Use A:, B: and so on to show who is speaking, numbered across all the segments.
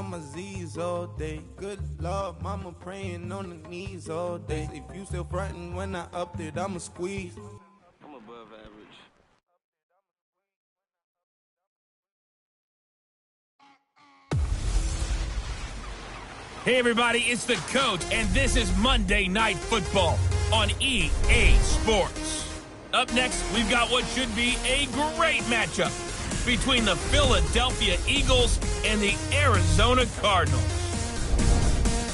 A: on my Z's all day. Good Lord, mama praying on the knees all day. If you still frontin' when I upped it, I'ma squeeze.
B: I'm above average.
C: Hey everybody, it's the Coach, and this is Monday Night Football on EA Sports. Up next, we've got what should be a great matchup between the Philadelphia Eagles and the Arizona Cardinals.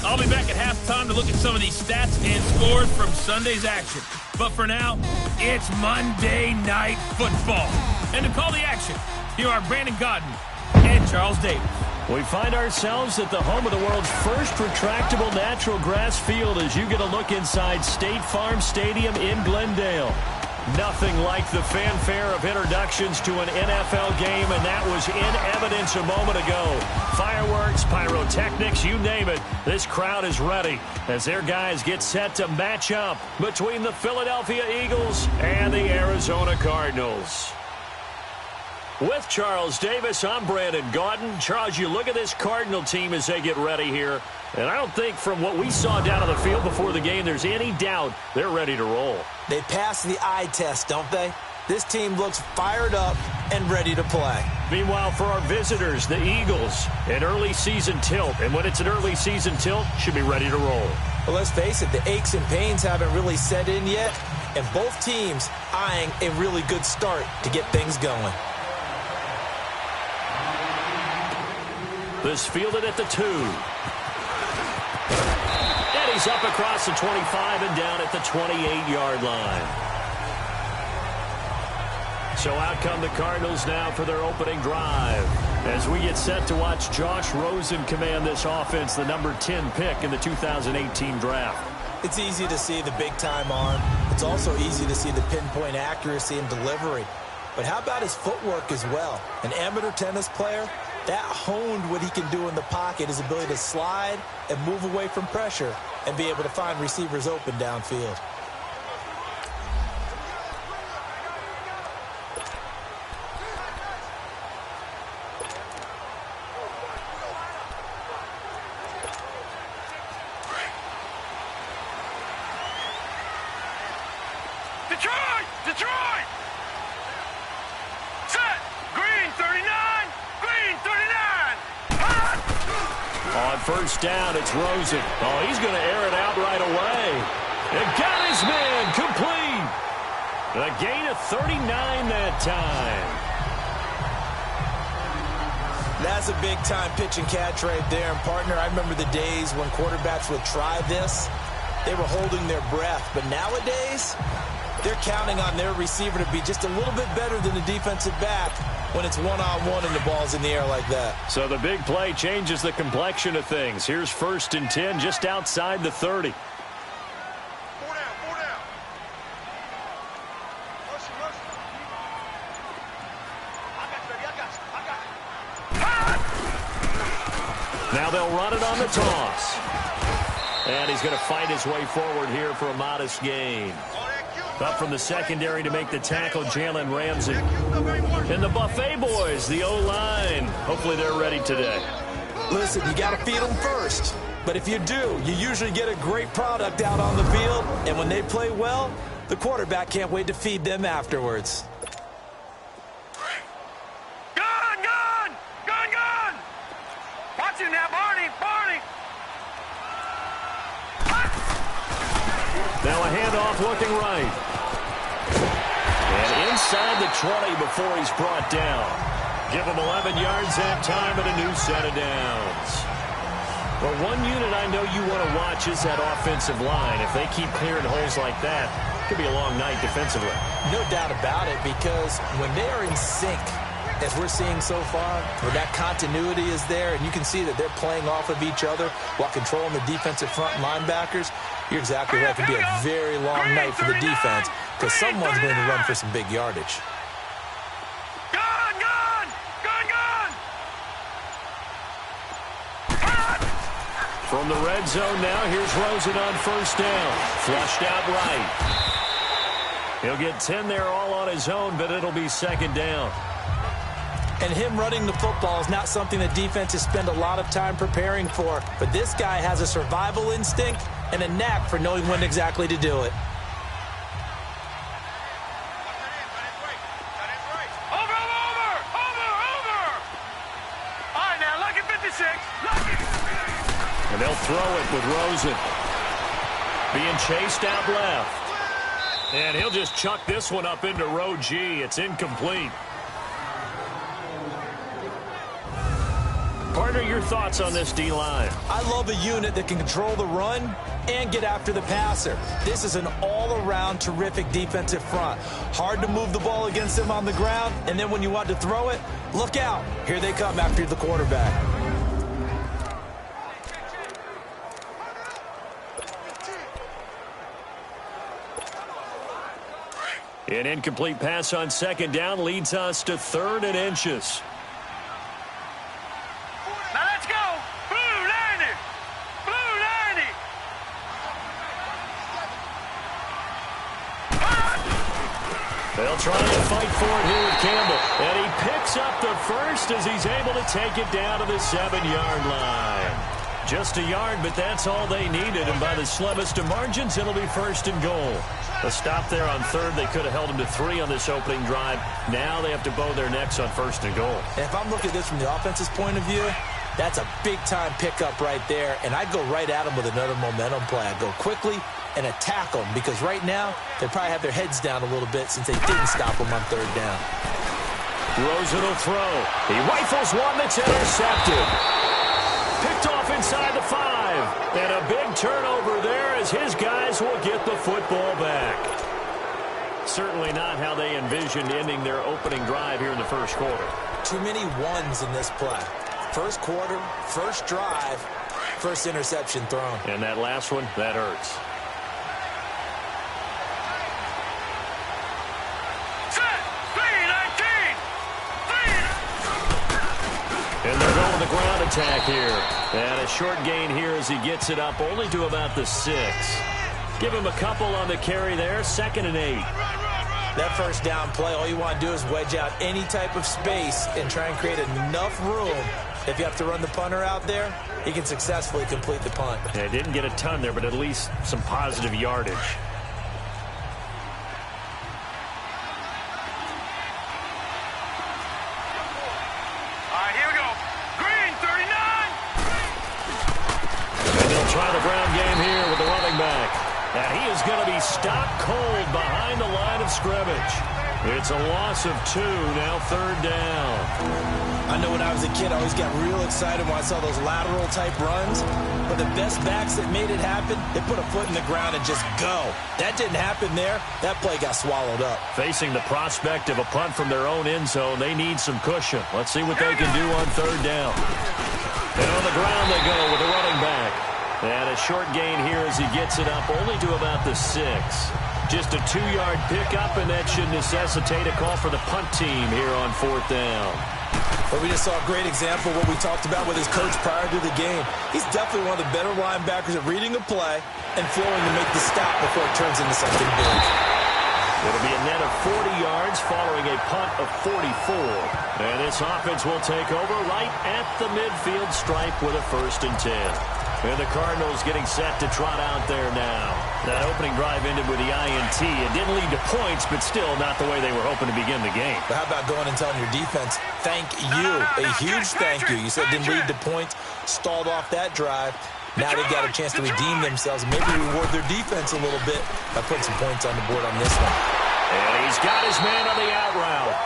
C: I'll be back at halftime to look at some of these stats and scores from Sunday's action. But for now, it's Monday Night Football. And to call the action, here are Brandon Godden and Charles Davis.
D: We find ourselves at the home of the world's first retractable natural grass field as you get a look inside State Farm Stadium in Glendale. Nothing like the fanfare of introductions to an NFL game, and that was in evidence a moment ago. Fireworks, pyrotechnics, you name it. This crowd is ready as their guys get set to match up between the Philadelphia Eagles and the Arizona Cardinals. With Charles Davis, I'm Brandon Gaudin. Charles, you look at this Cardinal team as they get ready here, and I don't think from what we saw down on the field before the game there's any doubt they're ready to roll.
E: They pass the eye test, don't they? This team looks fired up and ready to play.
D: Meanwhile, for our visitors, the Eagles, an early season tilt, and when it's an early season tilt, should be ready to roll.
E: Well, let's face it, the aches and pains haven't really set in yet, and both teams eyeing a really good start to get things going.
D: This fielded at the 2. And he's up across the 25 and down at the 28-yard line. So out come the Cardinals now for their opening drive as we get set to watch Josh Rosen command this offense, the number 10 pick in the 2018 draft.
E: It's easy to see the big-time arm. It's also easy to see the pinpoint accuracy and delivery. But how about his footwork as well? An amateur tennis player, that honed what he can do in the pocket, his ability to slide and move away from pressure and be able to find receivers open downfield.
C: Detroit! Set! Green 39! Green 39!
D: On first down, it's Rosen. Oh, he's going to air it out right away. And got his man complete. A gain of 39 that time.
E: That's a big-time pitch and catch right there. And, partner, I remember the days when quarterbacks would try this. They were holding their breath. But nowadays, they're counting on their receiver to be just a little bit better than the defensive back when it's one-on-one and the ball's in the air like that.
D: So the big play changes the complexion of things. Here's 1st and 10 just outside the 30.
B: Four down. Motion. I got you.
D: Now they'll run it on the toss. And he's going to fight his way forward here for a modest gain. Up from the secondary to make the tackle, Jalen Ramsey. And the Buffet boys, the O-line. Hopefully they're ready today.
E: Listen, you got to feed them first. But if you do, you usually get a great product out on the field. And when they play well, the quarterback can't wait to feed them afterwards.
C: Gun! Watch him now, Barney!
D: Now a handoff looking right. And inside the 20 before he's brought down. Give him 11 yards that time and a new set of downs. Well, one unit I know you want to watch is that offensive line. If they keep clearing holes like that, it could be a long night defensively.
E: No doubt about it, because when they are in sync, as we're seeing so far, where that continuity is there, and you can see that they're playing off of each other while controlling the defensive front linebackers, you're exactly right. It could be a very long night for the defense because someone's going to run for some big yardage.
C: Gun!
D: From the red zone now, here's Rosen on first down. Flushed out right. He'll get 10 there all on his own, but it'll be 2nd down.
E: And him running the football is not something that defenses spend a lot of time preparing for. But this guy has a survival instinct and a knack for knowing when exactly to do it.
D: And they'll throw it with Rosen. Being chased out left. And he'll just chuck this one up into row G. It's incomplete. Partner, your thoughts on this D-line?
E: I love a unit that can control the run and get after the passer. This is an all-around terrific defensive front. Hard to move the ball against them on the ground, and then when you want to throw it, look out. Here they come after the quarterback.
D: An incomplete pass on second down leads us to 3rd and inches.
B: Now let's go. Blue 90. Blue 90.
D: They'll try to fight for it here with Campbell. And he picks up the first as he's able to take it down to the 7-yard line. Just a yard, but that's all they needed. And by the slimmest of margins, it'll be 1st and goal. A stop there on 3rd. They could have held him to 3 on this opening drive. Now they have to bow their necks on 1st and goal.
E: And if I'm looking at this from the offense's point of view, that's a big-time pickup right there. And I'd go right at them with another momentum play. I'd go quickly and attack them because right now they probably have their heads down a little bit since they didn't stop them on 3rd down.
D: Rosen will throw. He rifles one that's intercepted. Picked off inside the 5. And a big turnover there as his guys will get the football back. Certainly not how they envisioned ending their opening drive here in the first quarter.
E: Too many ones in this play. First quarter, first drive, first interception thrown.
D: And that last one, that hurts. And they're going to the ground attack here. And a short gain here as he gets it up only to about the 6. Give him a couple on the carry there. 2nd and 8.
E: That first down play, all you want to do is wedge out any type of space and try and create enough room. If you have to run the punter out there, he can successfully complete the punt.
D: Yeah, didn't get a ton there, but at least some positive yardage. Try the ground game here with the running back. And he is going to be stopped cold behind the line of scrimmage. It's a loss of 2, now 3rd down.
E: I know when I was a kid, I always got real excited when I saw those lateral-type runs. But the best backs that made it happen, they put a foot in the ground and just go. That didn't happen there. That play got swallowed up.
D: Facing the prospect of a punt from their own end zone, they need some cushion. Let's see what they can do on 3rd down. And on the ground they go with the running back. And a short gain here as he gets it up only to about the 6. Just a 2-yard pickup, and that should necessitate a call for the punt team here on 4th down.
E: But we just saw a great example of what we talked about with his coach prior to the game. He's definitely one of the better linebackers at reading a play and flowing to make the stop before it turns into something big.
D: It'll be a net of 40 yards following a punt of 44. And this offense will take over right at the midfield stripe with a 1st and 10. And the Cardinals getting set to trot out there now. That opening drive ended with the INT. It didn't lead to points, but still not the way they were hoping to begin the game.
E: But how about going and telling your defense, thank you, a huge thank you. You said it didn't lead to points, stalled off that drive. Now they've got a chance to redeem themselves and maybe reward their defense a little bit by putting some points on the board on this one.
D: And he's got his man on the out route.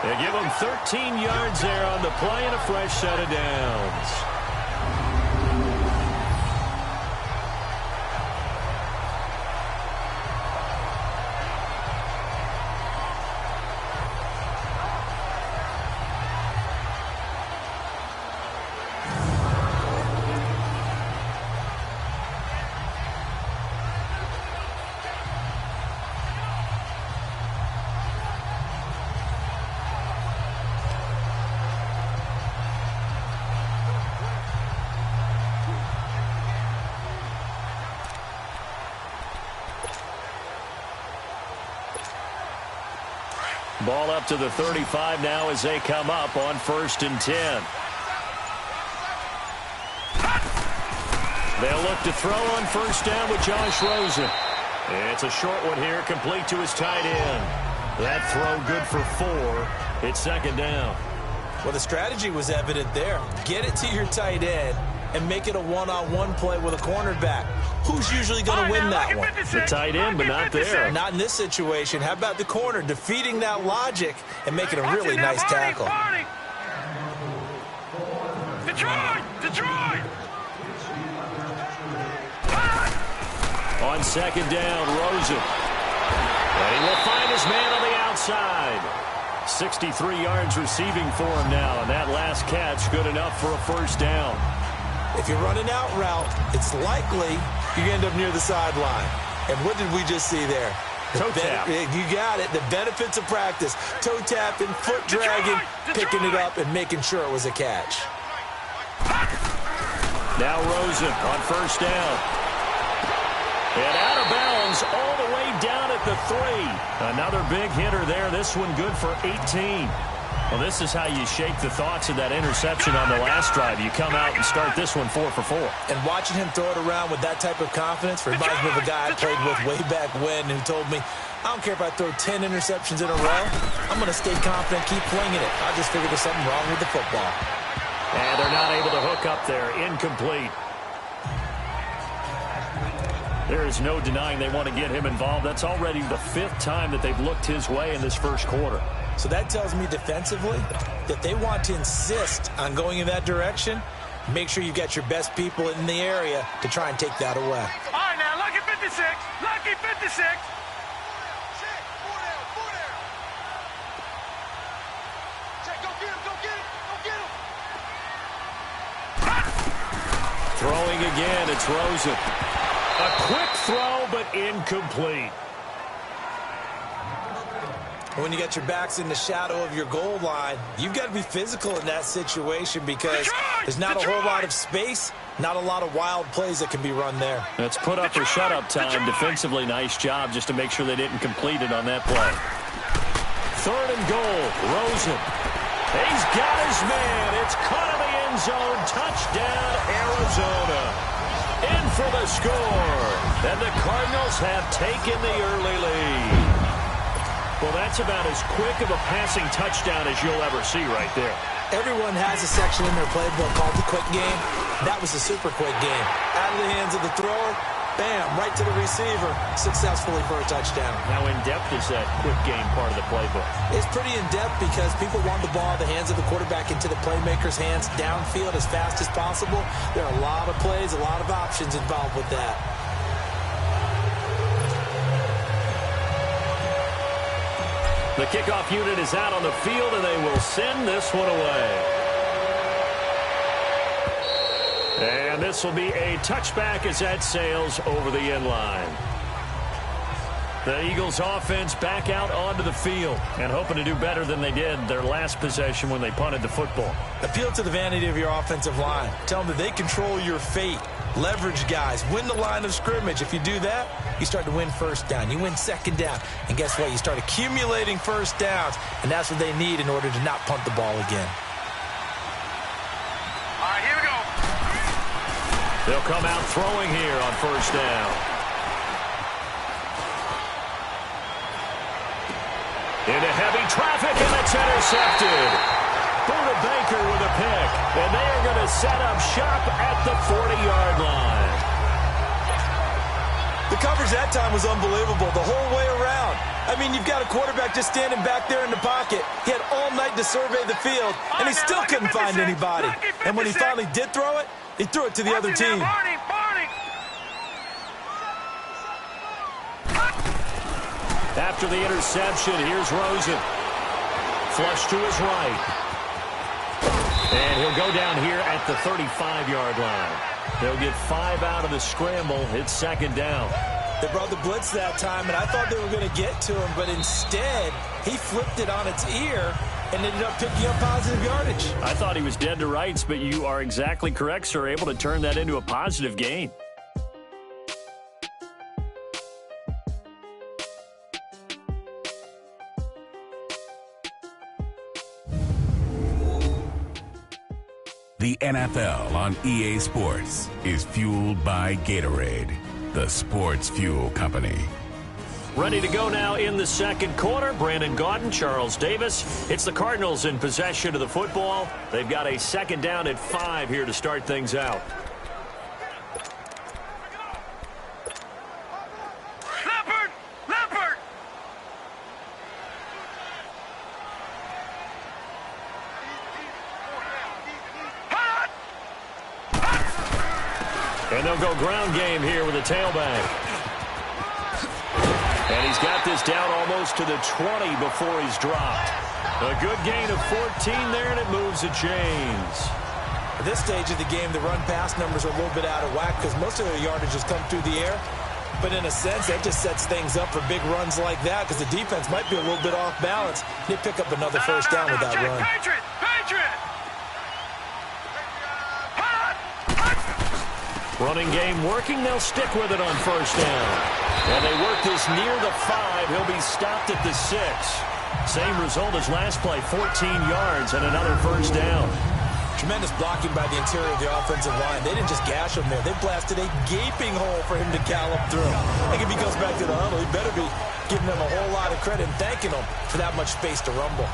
D: They give him 13 yards there on the play and a fresh set of downs. Ball up to the 35 now as they come up on 1st and 10. They'll look to throw on 1st down with Josh Rosen. It's a short one here, complete to his tight end. That throw good for 4. It's 2nd down.
E: Well, the strategy was evident there. Get it to your tight end and make it a one-on-one play with a cornerback. Who's usually going to win that one?
D: The tight end, but not there.
E: Not in this situation. How about the corner defeating that logic and making a really nice tackle?
B: Detroit!
D: On 2nd down, Rosen. And he will find his man on the outside. 63 yards receiving for him now, and that last catch good enough for a 1st down.
E: If you're running out route, it's likely you end up near the sideline. And what did we just see there?
D: Toe tap.
E: You got it. The benefits of practice. Toe tapping, foot dragging, picking it up, and making sure it was a catch.
D: Now Rosen on 1st down. And out of bounds all the way down at the 3. Another big hitter there. This one good for 18. Well, this is how you shake the thoughts of that interception on the last drive. You come out and start this one 4 for 4.
E: And watching him throw it around with that type of confidence reminds me of a guy I played with way back when who told me, I don't care if I throw 10 interceptions in a row. I'm going to stay confident, keep flinging it. I just figured there's something wrong with the football.
D: And they're not able to hook up there. Incomplete. There is no denying they want to get him involved. That's already the 5th time that they've looked his way in this 1st quarter.
E: So that tells me defensively that they want to insist on going in that direction. Make sure you've got your best people in the area to try and take that away.
B: All right, now, lucky 56. Lucky 56.
D: Throwing again, it's Rosen. A quick throw, but incomplete.
E: When you got your backs in the shadow of your goal line, you've got to be physical in that situation because there's not a whole lot of space, not a lot of wild plays that can be run there.
D: That's put up or shut up time. Defensively, nice job just to make sure they didn't complete it on that play. 3rd and goal, Rosen. He's got his man. It's caught in the end zone. Touchdown, Arizona. In for the score. And the Cardinals have taken the early lead. Well, that's about as quick of a passing touchdown as you'll ever see right there.
E: Everyone has a section in their playbook called the quick game. That was a super quick game. Out of the hands of the thrower, bam, right to the receiver, successfully for a touchdown.
D: How in-depth is that quick game part of the playbook?
E: It's pretty in-depth because people want the ball in the hands of the quarterback into the playmaker's hands downfield as fast as possible. There are a lot of plays, a lot of options involved with that.
D: The kickoff unit is out on the field, and they will send this one away. And this will be a touchback as that sails over the end line. The Eagles offense back out onto the field and hoping to do better than they did their last possession when they punted the football.
E: Appeal to the vanity of your offensive line. Tell them that they control your fate. Leverage guys. Win the line of scrimmage. If you do that, you start to win 1st down. You win 2nd down. And guess what? You start accumulating 1st downs. And that's what they need in order to not punt the ball again.
B: All right, here we go.
D: They'll come out throwing here on 1st down. Into heavy traffic, and it's intercepted. Buda Baker with a pick, and they are going to set up shop at the 40-yard line.
E: The coverage that time was unbelievable the whole way around. I mean, you've got a quarterback just standing back there in the pocket. He had all night to survey the field, and he still couldn't find anybody. And when he finally did throw it, he threw it to the other team.
D: After the interception, here's Rosen. Flush to his right. And he'll go down here at the 35-yard line. They'll get 5 out of the scramble. It's 2nd down.
E: They brought the blitz that time, and I thought they were going to get to him, but instead, he flipped it on its ear and ended up picking up positive yardage.
D: I thought he was dead to rights, but you are exactly correct, sir. Able to turn that into a positive gain.
F: NFL on EA Sports is fueled by Gatorade, the sports fuel company.
D: Ready to go now in the second quarter. Brandon Gaudin, Charles Davis. It's the Cardinals in possession of the football. They've got a second down at 5 here to start things out. And they'll go ground game here with a tailback. And he's got this down almost to the 20 before he's dropped. A good gain of 14 there, and it moves the chains.
E: At this stage of the game, the run-pass numbers are a little bit out of whack because most of their yardage has come through the air. But in a sense, that just sets things up for big runs like that because the defense might be a little bit off balance. They pick up another first down with that run.
B: Patriot!
D: Running game working. They'll stick with it on first down. And they work this near the 5. He'll be stopped at the 6. Same result as last play, 14 yards and another first down.
E: Tremendous blocking by the interior of the offensive line. They didn't just gash him there. They blasted a gaping hole for him to gallop through. I think if he goes back to the huddle, he better be giving them a whole lot of credit and thanking them for that much space to rumble.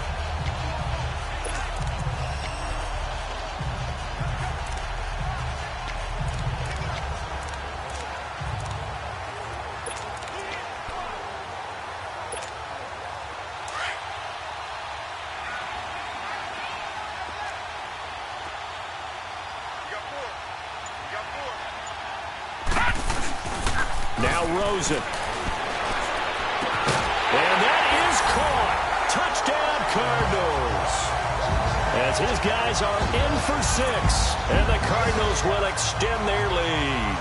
D: Rosen. And that is caught. Touchdown, Cardinals. As his guys are in for 6. And the Cardinals will extend their lead.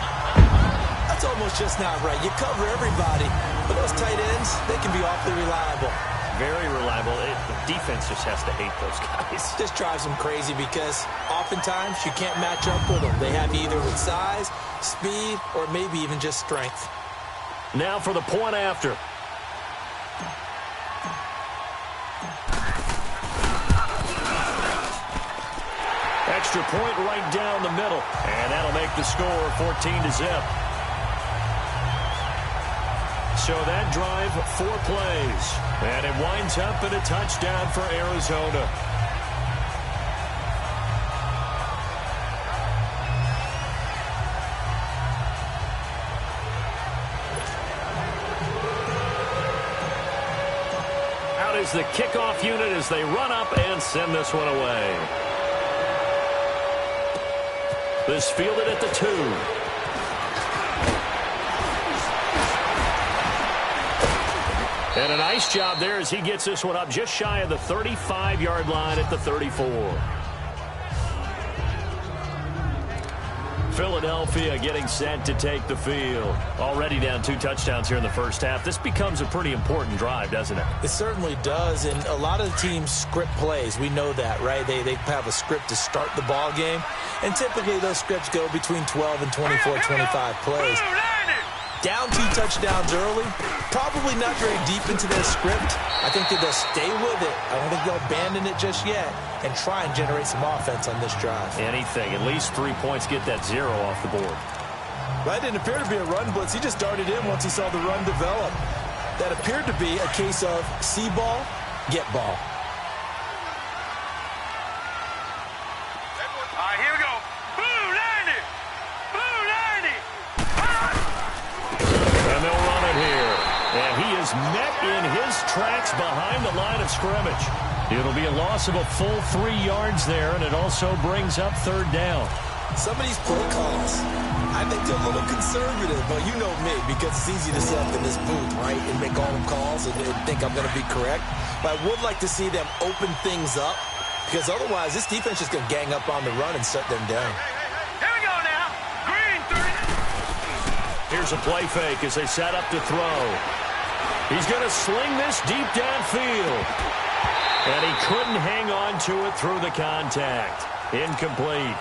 E: That's almost just not right. You cover everybody. But those tight ends, they can be awfully reliable.
D: Very reliable. The defense just has to hate those guys.
E: This drives them crazy because oftentimes you can't match up with them. They have either with size, speed, or maybe even just strength.
D: Now for the point after. Extra point right down the middle. And that'll make the score 14-0. So that drive, 4 plays. And it winds up in a touchdown for Arizona. Out is the kickoff unit as they run up and send this one away. This fielded at the 2. And a nice job there as he gets this one up just shy of the 35-yard line at the 34. Philadelphia getting set to take the field. Already down 2 touchdowns here in the first half. This becomes a pretty important drive, doesn't it?
E: It certainly does, and a lot of the teams script plays. We know that, right? They have a script to start the ball game, and typically those scripts go between 12 and 24, 25 plays. Down 2 touchdowns early, probably not very deep into their script. I think that they'll stay with it. I don't think they'll abandon it just yet and try and generate some offense on this drive.
D: Anything. At least 3 points, get that 0 off the board.
E: That didn't appear to be a run blitz. He just darted in once he saw the run develop. That appeared to be a case of see ball, get ball.
B: All right, here we go. Blue 90! Blue 90!
D: And they'll run it here. And he is met in his tracks behind the line of scrimmage. It'll be a loss of a full 3 yards there, and it also brings up 3rd down.
E: Some of these play calls, I think they're a little conservative, but you know me, because it's easy to sit up in this booth, right, and make all them calls and think I'm going to be correct. But I would like to see them open things up, because otherwise this defense is going to gang up on the run and shut them down.
B: Here we go now. Green 30.
D: Here's a play fake as they set up to throw. He's going to sling this deep downfield. And he couldn't hang on to it through the contact. Incomplete.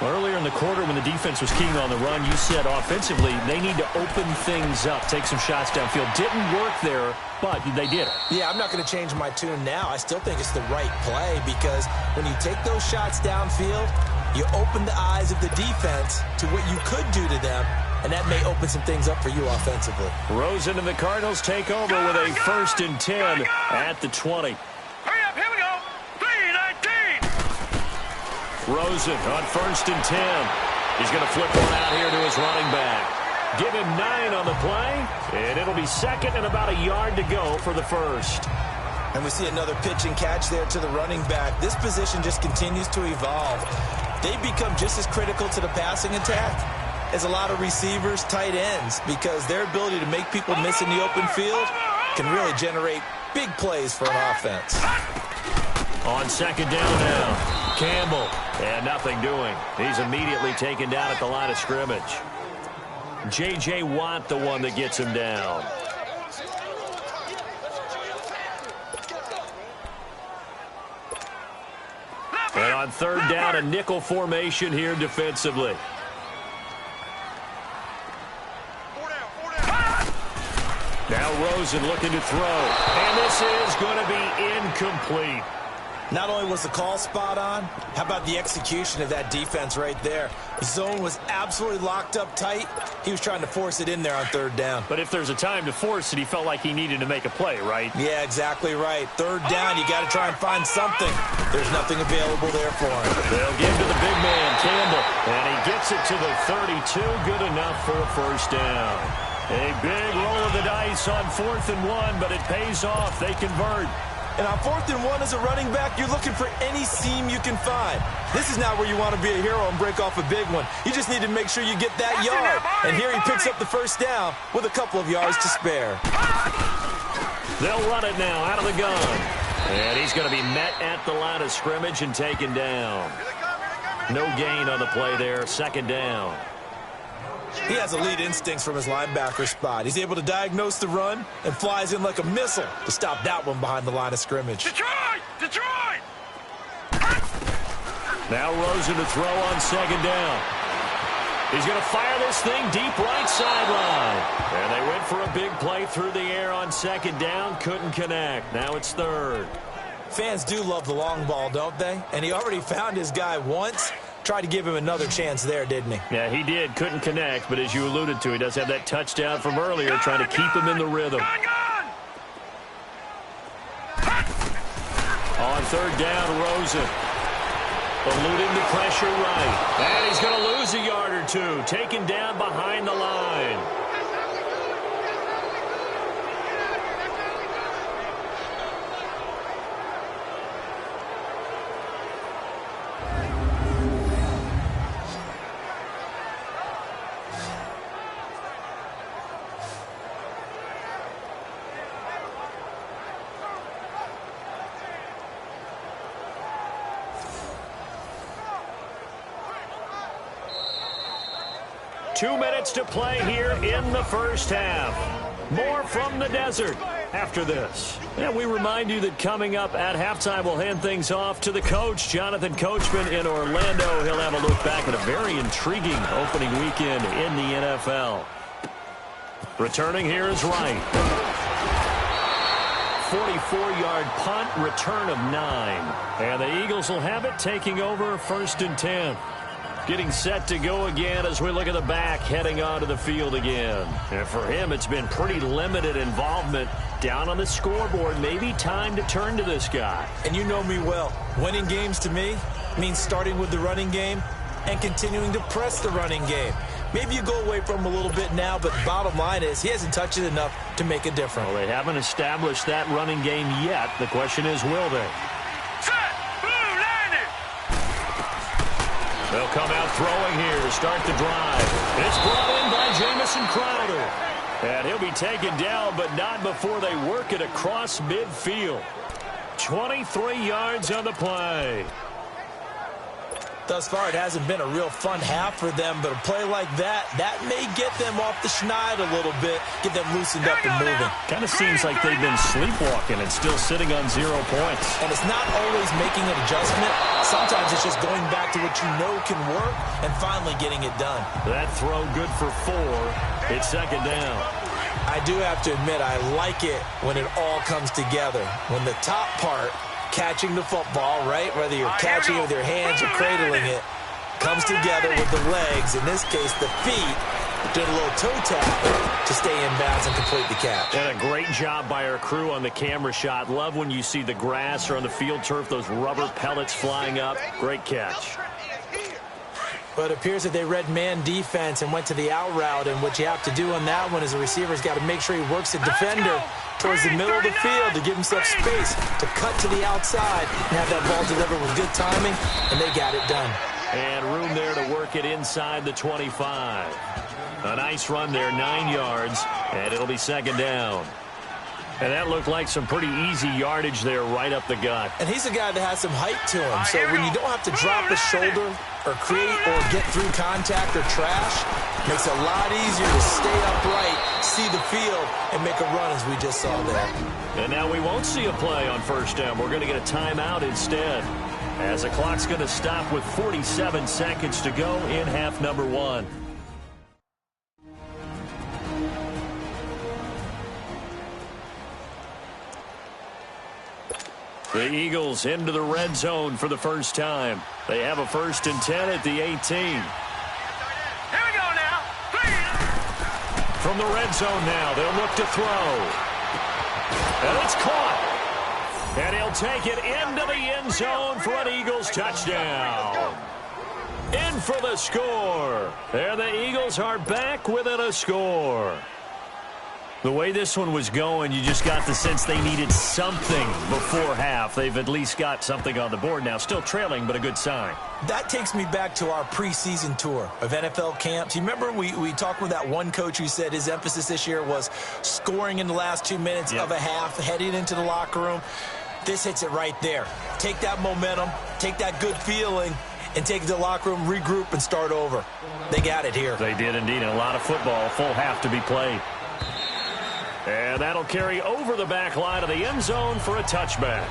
D: Earlier in the quarter when the defense was keying on the run, you said offensively they need to open things up, take some shots downfield. Didn't work there, but they did it.
E: Yeah, I'm not going to change my tune now. I still think it's the right play because when you take those shots downfield, you open the eyes of the defense to what you could do to them, and that may open some things up for you offensively.
D: Rosen and the Cardinals take over with a 1st and 10 at the 20.
B: Hurry up, here we go. 3-19.
D: Rosen on 1st and 10. He's going to flip one out here to his running back. Give him 9 on the play, and it'll be 2nd and about a yard to go for the 1st.
E: And we see another pitch and catch there to the running back. This position just continues to evolve. They become just as critical to the passing attack as a lot of receivers, tight ends, because their ability to make people miss in the open field can really generate big plays for an offense.
D: On 2nd down now. Campbell, and nothing doing. He's immediately taken down at the line of scrimmage. J.J. Watt, the one that gets him down. And on 3rd down, a nickel formation here defensively. Now Rosen looking to throw. And this is going to be incomplete.
E: Not only was the call spot on, how about the execution of that defense right there? The zone was absolutely locked up tight. He was trying to force it in there on 3rd down.
D: But if there's a time to force it, he felt like he needed to make a play, right?
E: Yeah, exactly right. 3rd down, you got to try and find something. There's nothing available there for him.
D: They'll give to the big man, Campbell. And he gets it to the 32. Good enough for a 1st down. A big roll of the dice on 4th and 1, but it pays off. They convert.
E: And on 4th and 1 as a running back, you're looking for any seam you can find. This is not where you want to be a hero and break off a big one. You just need to make sure you get that yard. And here he picks up the 1st down with a couple of yards to spare.
D: They'll run it now out of the gun. And he's going to be met at the line of scrimmage and taken down. No gain on the play there. 2nd down.
E: He has elite instincts from his linebacker spot. He's able to diagnose the run and flies in like a missile to stop that one behind the line of scrimmage.
B: Detroit! Detroit!
D: Now Rosen to throw on 2nd down. He's going to fire this thing deep right sideline. And they went for a big play through the air on 2nd down. Couldn't connect. Now it's 3rd.
E: Fans do love the long ball, don't they? And he already found his guy once. Tried to give him another chance there, didn't he?
D: Yeah, he did. Couldn't connect, but as you alluded to, he does have that touchdown from earlier, trying to keep him in the rhythm. On 3rd down, Rosen. Eluding the pressure right. And he's going to lose a yard or two. Taken down behind the line. Two minutes to play here in the 1st half. More from the desert after this. And we remind you that coming up at halftime, we'll hand things off to the coach, Jonathan Coachman in Orlando. He'll have a look back at a very intriguing opening weekend in the NFL. Returning here is Wright. 44-yard punt, return of 9. And the Eagles will have it, taking over 1st and 10. Getting set to go again as we look at the back, heading onto the field again. And for him, it's been pretty limited involvement down on the scoreboard. Maybe time to turn to this guy.
E: And you know me well. Winning games to me means starting with the running game and continuing to press the running game. Maybe you go away from him a little bit now, but the bottom line is he hasn't touched it enough to make a difference.
D: Well, they haven't established that running game yet. The question is, will they? They'll come out throwing here to start the drive. It's brought in by Jamison Crowder. And he'll be taken down, but not before they work it across midfield. 23 yards on the play.
E: Thus far, it hasn't been a real fun half for them, but a play like that may get them off the schneid a little bit, get them loosened up and moving.
D: Kind of seems like they've been sleepwalking and still sitting on 0 points.
E: And it's not always making an adjustment. Sometimes it's just going back to what you know can work and finally getting it done. That throw good for 4. It's second down. I do have to admit, I like it when it all comes together. When the top part, catching the football, right, whether you're catching it with your hands or cradling it, comes together with the legs, in this case the feet, doing a little toe tap to stay in bounds and complete the catch.
D: And a great job by our crew on the camera shot. Love when you see the grass or on the field turf, those rubber pellets flying up. Great catch.
E: But it appears that they read man defense and went to the out route, and what you have to do on that one is the receiver's got to make sure he works the defender towards the middle of the field to give himself space to cut to the outside and have that ball delivered with good timing, and they got it done.
D: And room there to work it inside the 25. A nice run there, 9 yards, and it'll be second down. And that looked like some pretty easy yardage there right up the gut.
E: And he's a guy that has some height to him, so when you don't have to drop a shoulder or create or get through contact or trash, makes it a lot easier to stay upright, see the field, and make a run as we just saw there.
D: And now we won't see a play on first down. We're going to get a timeout instead, as the clock's going to stop with 47 seconds to go in half number 1. The Eagles into the red zone for the first time. They have a 1st and 10 at the 18.
B: Here we go now.
D: From the red zone now, they'll look to throw. And it's caught. And he'll take it into the end zone for an Eagles touchdown. In for the score. There the Eagles are back within a score. The way this one was going, you just got the sense they needed something before half. They've at least got something on the board now. Still trailing, but a good sign.
E: That takes me back to our preseason tour of NFL camps. You remember we talked with that one coach who said his emphasis this year was scoring in the last 2 minutes of a half, heading into the locker room. This hits it right there. Take that momentum, take that good feeling, and take it to the locker room, regroup, and start over. They got it here.
D: They did indeed. And a lot of football, full half to be played. And that'll carry over the back line of the end zone for a touchback.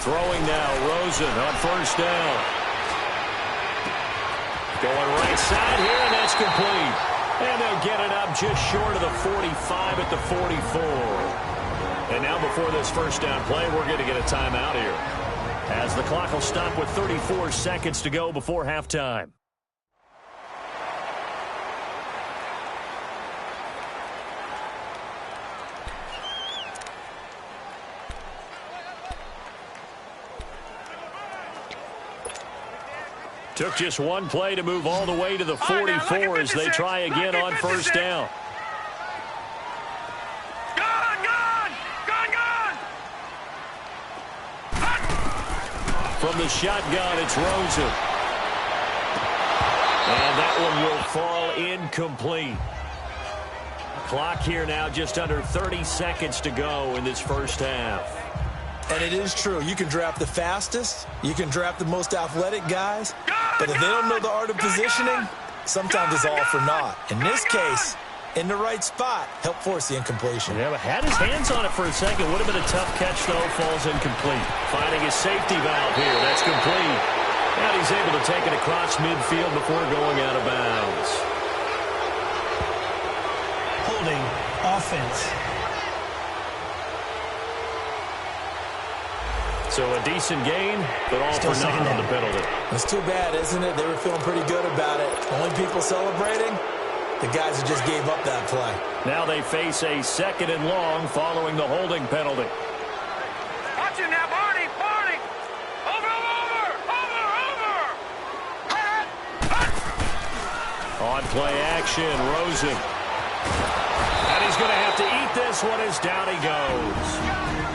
D: Throwing now, Rosen on first down. Going right side here, and that's complete. And they'll get it up just short of the 45 at the 44. And now before this first down play, we're going to get a timeout here, as the clock will stop with 34 seconds to go before halftime. Took just one play to move all the way to the 44 as they try again on first down. From the shotgun, it's Rosen. And that one will fall incomplete. Clock here now just under 30 seconds to go in this first half.
E: And it is true. You can draft the fastest. You can draft the most athletic guys. But if they don't know the art of positioning, sometimes it's all for naught. In this case, in the right spot, help force the incompletion.
D: Yeah, but had his hands on it for a second. Would have been a tough catch, though. Falls incomplete. Finding his safety valve here. That's complete. And he's able to take it across midfield before going out of bounds.
G: Holding offense.
D: So a decent gain, but all
G: Still
D: for nothing on the penalty.
E: It's too bad, isn't it? They were feeling pretty good about it. Only people celebrating, the guys who just gave up that play.
D: Now they face a second and long following the holding penalty.
B: Watch it now, Barney. Over.
D: On play action, Rosen. And he's going to have to eat this one as down he goes.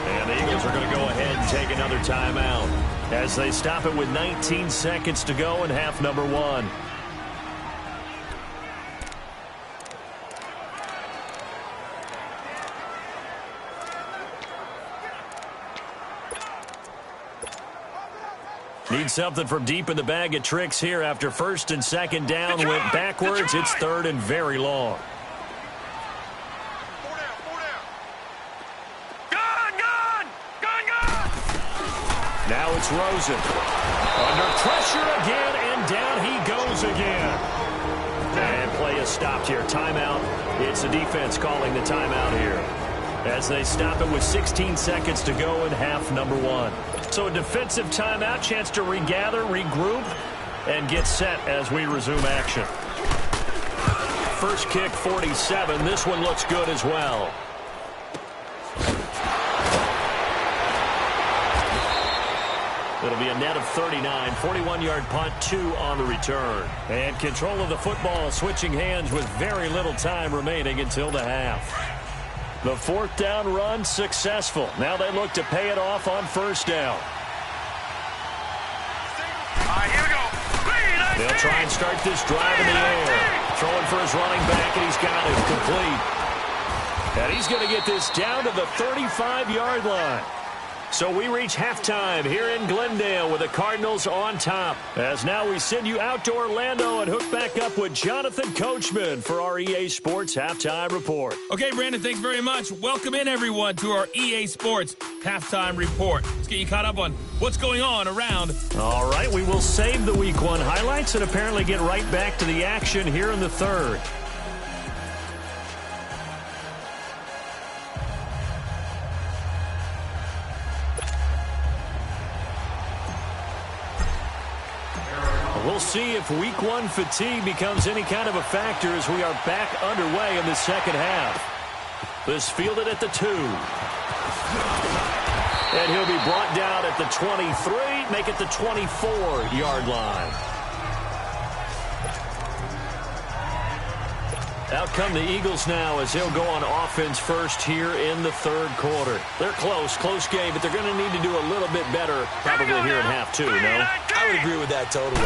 D: And the Eagles are going to go ahead and take another timeout as they stop it with 19 seconds to go in half number 1. Need something from deep in the bag of tricks here after first and second down went backwards. It's third and very long. Now it's Rosen. Under pressure again, and down he goes again. And play is stopped here. Timeout. It's the defense calling the timeout here as they stop it with 16 seconds to go in half number 1. So a defensive timeout, chance to regather, regroup, and get set as we resume action. First kick, 47. This one looks good as well. It'll be a net of 39, 41-yard punt, 2 on the return. And control of the football switching hands with very little time remaining until the half. The fourth down run successful. Now they look to pay it off on first down.
B: Here we go.
D: They'll try and start this drive in the air. Throwing for his running back, and he's got it complete. And he's going to get this down to the 35-yard line. So we reach halftime here in Glendale with the Cardinals on top. As now we send you out to Orlando and hook back up with Jonathan Coachman for our EA Sports Halftime Report.
C: Okay, Brandon, thanks very much. Welcome in, everyone, to our EA Sports Halftime Report. Let's get you caught up on what's going on around.
D: All right, we will save the Week 1 highlights and apparently get right back to the action here in the third. We'll see if Week 1 fatigue becomes any kind of a factor as we are back underway in the second half. This fielded at the 2. And he'll be brought down at the 23, make it the 24-yard line. Out come the Eagles now as they'll go on offense first here in the third quarter. They're close game, but they're going to need to do a little bit better probably here in half 2, no?
E: I would agree with that totally.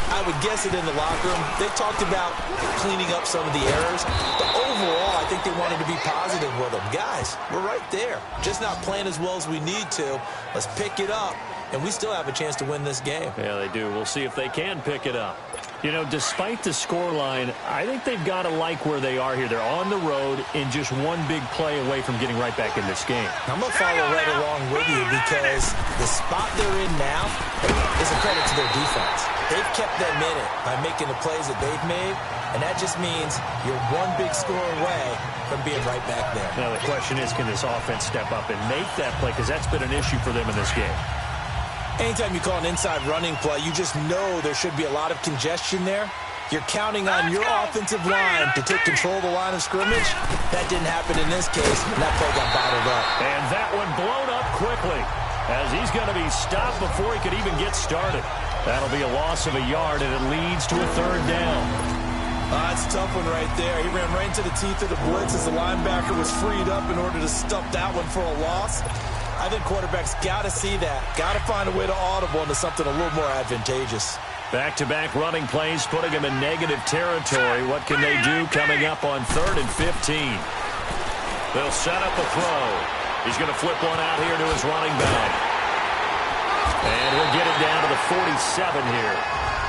E: I would guess it in the locker room. They talked about cleaning up some of the errors, but overall, I think they wanted to be positive with them. Guys, we're right there. Just not playing as well as we need to. Let's pick it up, and we still have a chance to win this game.
D: Yeah, they do. We'll see if they can pick it up. You know, despite the scoreline, I think they've got to like where they are here. They're on the road and just one big play away from getting right back in this game.
E: I'm going to follow right along with you because the spot they're in now is a credit to their defense. They've kept them in it by making the plays that they've made, and that just means you're one big score away from being right back there.
D: Now, the question is, can this offense step up and make that play? Because that's been an issue for them in this game.
E: Anytime you call an inside running play, you just know there should be a lot of congestion there. You're counting on your offensive line to take control of the line of scrimmage. That didn't happen in this case, and that play got bottled up.
D: And that one blown up quickly as he's going to be stopped before he could even get started. That'll be a loss of a yard, and it leads to a third down.
E: That's a tough one right there. He ran right into the teeth of the blitz as the linebacker was freed up in order to stop that one for a loss. I think quarterbacks got to see that. Got to find a way to audible into something a little more advantageous.
D: Back-to-back running plays, putting him in negative territory. What can they do coming up on 3rd and 15? They'll set up a throw. He's going to flip one out here to his running back. And he'll get it down to the 47 here.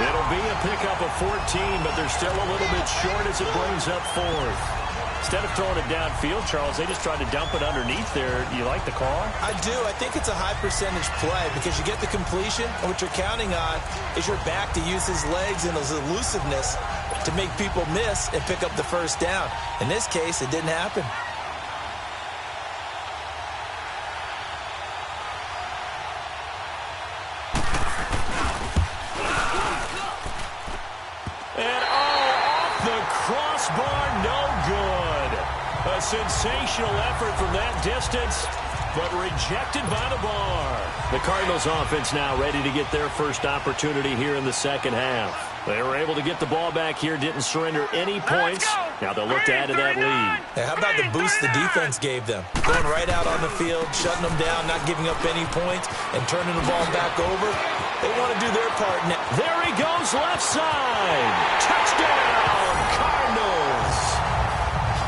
D: It'll be a pickup of 14, but they're still a little bit short as it brings up 4th. Instead of throwing it downfield, Charles, they just tried to dump it underneath there. You like the call?
E: I do. I think it's a high percentage play because you get the completion, and what you're counting on is your back to use his legs and his elusiveness to make people miss and pick up the first down. In this case, it didn't happen.
D: And off the crossbar, no good. A sensational effort from that distance. but rejected by the bar. The Cardinals offense now ready to get their first opportunity here in the second half. They were able to get the ball back here, didn't surrender any points. Now they'll look to add to that lead.
E: Hey, how about the boost the defense gave them? Going right out on the field, shutting them down, not giving up any points, and turning the ball back over. They want to do their part now.
D: There he goes, left side. Touchdown, Cardinals.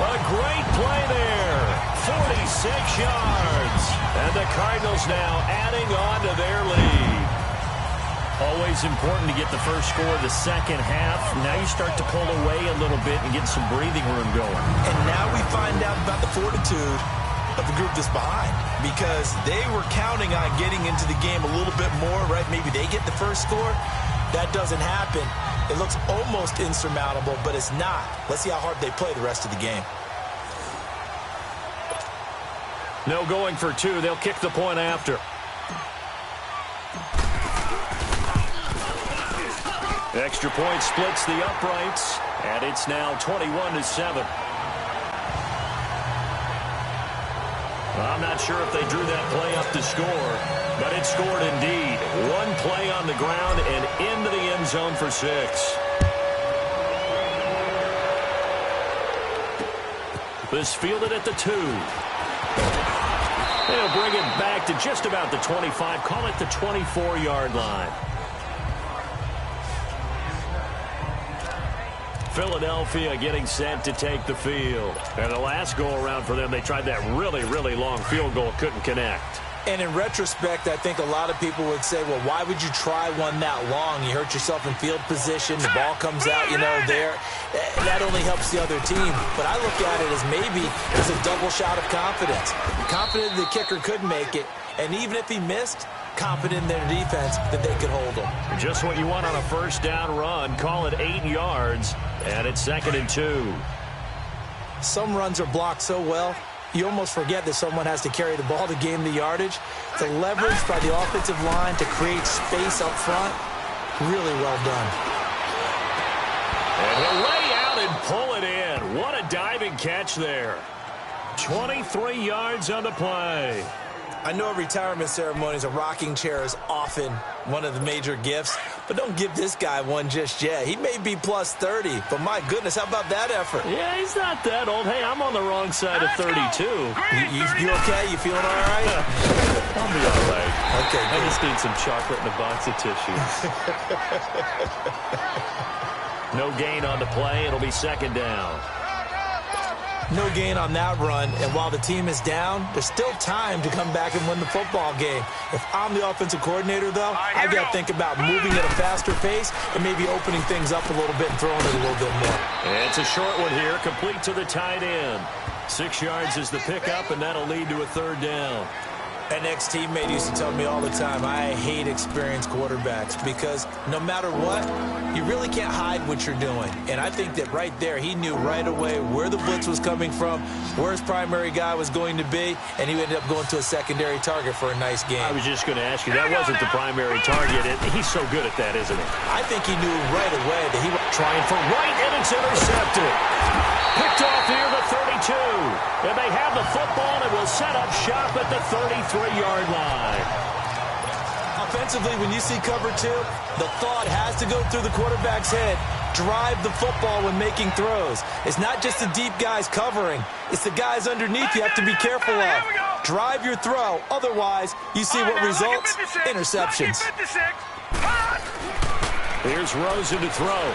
D: A great play there. 46 yards. And the Cardinals now adding on to their lead. Always important to get the first score of the second half. Now you start to pull away a little bit and get some breathing room going.
E: And now we find out about the fortitude of the group that's behind, because they were counting on getting into the game a little bit more, right? Maybe they get the first score. That doesn't happen. It looks almost insurmountable, but it's not. Let's see how hard they play the rest of the game.
D: No going for two. They'll kick the point after. Extra point splits the uprights, and it's now 21-7. I'm not sure if they drew that play up to score, but it scored indeed. One play on the ground and into the end zone for 6. This fielded at the 2. They'll bring it back to just about the 25, call it the 24-yard line. Philadelphia getting set to take the field. And the last go-around for them, they tried that really, really long field goal, couldn't connect.
E: And in retrospect, I think a lot of people would say, well, why would you try one that long? You hurt yourself in field position. The ball comes out, there. That only helps the other team. But I look at it as maybe it's a double shot of confidence. Confident the kicker could make it. And even if he missed, confident in their defense that they could hold him.
D: Just what you want on a first down run. Call it 8 yards. And it's 2nd and 2.
E: Some runs are blocked so well, you almost forget that someone has to carry the ball to gain the yardage. The leverage by the offensive line to create space up front, really well done.
D: And he'll lay out and pull it in. What a diving catch there. 23 yards on the play.
E: I know at retirement ceremonies, a rocking chair is often one of the major gifts, but don't give this guy one just yet. He may be plus 30, but my goodness, how about that effort?
D: Yeah, he's not that old. Hey, I'm on the wrong side of 32.
E: You okay? You feeling all right?
H: I'll be all right.
E: Okay,
H: I just need some chocolate and a box of tissues.
D: No gain on the play. It'll be 2nd down.
E: No gain on that run, and while the team is down, there's still time to come back and win the football game. If I'm the offensive coordinator, though, I've got to think about moving at a faster pace and maybe opening things up a little bit and throwing it a little bit more.
D: It's a short one here, complete to the tight end. 6 yards is the pickup, and that'll lead to a 3rd down.
E: An ex-teammate used to tell me all the time, I hate experienced quarterbacks because no matter what, you really can't hide what you're doing. And I think that right there, he knew right away where the blitz was coming from, where his primary guy was going to be, and he ended up going to a secondary target for a nice game.
D: I was just going to ask you, that wasn't the primary target. He's so good at that, isn't he?
E: I think he knew right away that he was
D: trying for right, and it's intercepted. Picked off near the 32. And they have the football and will set up shop at the 33-yard line.
E: Offensively, when you see cover 2, the thought has to go through the quarterback's head. Drive the football when making throws. It's not just the deep guys covering. It's the guys underneath you have to be careful of. Drive your throw. Otherwise, you see what results? Interceptions.
D: Here's Rosen to throw.